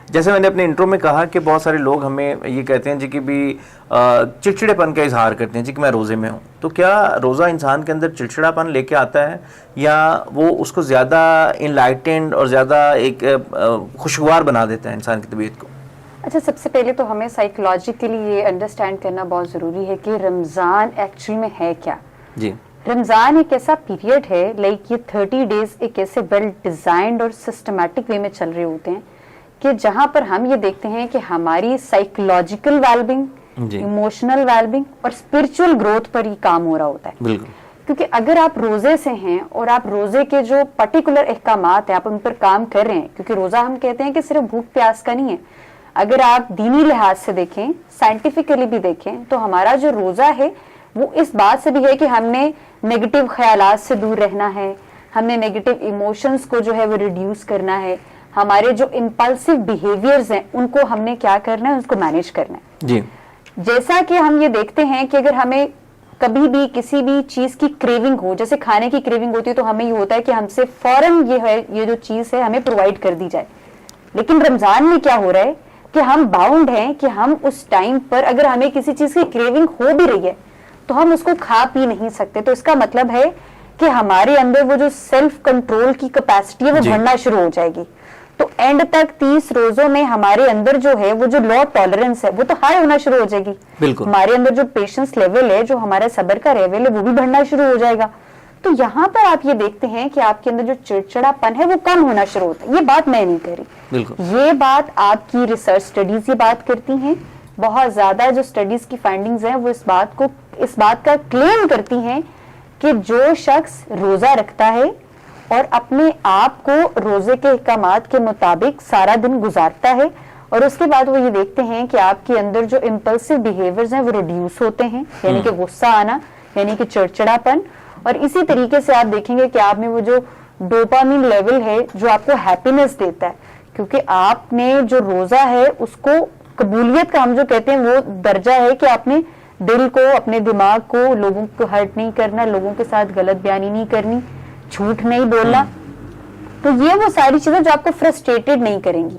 جیسے میں نے اپنے انٹرو میں کہا کہ بہت سارے لوگ ہمیں یہ کہتے ہیں جی کہ بھی چڑچڑے پن کا اظہار کرتے ہیں جی کہ میں روزے میں ہوں. تو کیا روزہ انسان کے اندر چڑچڑا پن لے کے آتا ہے یا وہ اس کو زیادہ انلائٹنڈ اور زیادہ ایک خوشگوار بنا دیتا ہے انسان کی طبیعت کو؟ اچھا، سب سے پہلے تو ہمیں سائیکولوجیکلی یہ انڈرسٹینڈ کرنا بہت ضروری ہے کہ رمضان ایکچولی میں ہے کیا. جی، رمضان ایک ایسا پیریڈ ہے، لائک یہ 30 ڈیز ایک ایسے ویل ڈیزائنڈ اور سسٹمیٹک وے میں چل رہے ہوتے ہیں کہ جہاں پر ہم یہ دیکھتے ہیں کہ ہماری سائیکولوجیکل ویلبینگ، ایموشنل ویلبینگ اور اسپرچل گروتھ پر یہ کام ہو رہا ہوتا ہے. بالکل. کیونکہ اگر آپ روزے سے ہیں اور آپ روزے کے جو پرٹیکولر احکامات ہیں آپ ان پر کام کر رہے ہیں، کیونکہ روزہ ہم کہتے ہیں کہ صرف بھوک پیاس کا نہیں ہے. اگر آپ دینی لحاظ سے دیکھیں، سائنٹیفکلی بھی دیکھیں، تو ہمارا جو روزہ ہے وہ اس بات سے بھی ہے کہ ہم نے نیگیٹو خیالات سے دور رہنا ہے، ہم نے نیگیٹو ایموشنز کو جو ہے وہ ریڈیوس کرنا ہے، ہمارے جو امپلسو بیہیویئرز ہیں ان کو ہم نے کیا کرنا ہے، اس کو مینیج کرنا ہے. جی. جیسا کہ ہم یہ دیکھتے ہیں کہ اگر ہمیں کبھی بھی کسی بھی چیز کی کریونگ ہو، جیسے کھانے کی کریونگ ہوتی ہے، تو ہمیں یہ ہوتا ہے کہ ہم سے فوراً یہ جو چیز ہے ہمیں پرووائڈ کر دی جائے. لیکن رمضان میں کیا ہو رہا ہے کہ ہم باؤنڈ ہیں کہ ہم اس ٹائم پر اگر ہمیں کسی چیز کی کریونگ ہو بھی رہی ہے تو ہم اس کو کھا پی نہیں سکتے. تو اس کا مطلب ہے کہ ہمارے اندر وہ جو سیلف کنٹرول کی کیپیسٹی ہے وہ بڑھنا شروع ہو جائے گی. تو اینڈ تک 30 روزوں میں ہمارے اندر جو ہے وہ جو لو ٹالرنس ہے وہ تو ہائی ہونا شروع ہو جائے گی. بالکل. ہمارے اندر جو پیشنس لیول ہے، جو ہمارا صبر کا لیول ہے، وہ بھی بڑھنا شروع ہو جائے گا. تو یہاں پر آپ یہ دیکھتے ہیں کہ آپ کے اندر جو چڑچڑا پن ہے وہ کم ہونا شروع ہوتا ہے. یہ بات میں نہیں کہہ رہی، بالکل. یہ بات آپ کی ریسرچ اسٹڈیز یہ بات کرتی ہیں. بہت زیادہ جو اسٹڈیز کی فائنڈنگز ہیں وہ اس بات کا کلیم کرتی ہیں کہ جو شخص روزہ رکھتا ہے اور اپنے آپ کو روزے کے احکامات کے مطابق سارا دن گزارتا ہے اور اس کے بعد وہ یہ دیکھتے ہیں کہ آپ کے اندر جو امپلسو بیہیویئرز ہیں وہ ریڈیوس ہوتے ہیں، یعنی کہ غصہ آنا، یعنی کہ چڑچڑا پن. اور اسی طریقے سے آپ دیکھیں گے کہ آپ میں وہ جو ڈوپامین لیول ہے جو آپ کو ہیپینس دیتا ہے، کیونکہ آپ نے جو روزہ ہے اس کو قبولیت کا ہم جو کہتے ہیں وہ درجہ ہے کہ آپ نے دل کو، اپنے دماغ کو، لوگوں کو ہرٹ نہیں کرنا، لوگوں کے ساتھ غلط بیانی نہیں کرنی، جھوٹ نہیں بولنا. تو یہ وہ ساری چیزیں جو آپ کو فرسٹریٹڈ نہیں کریں گی.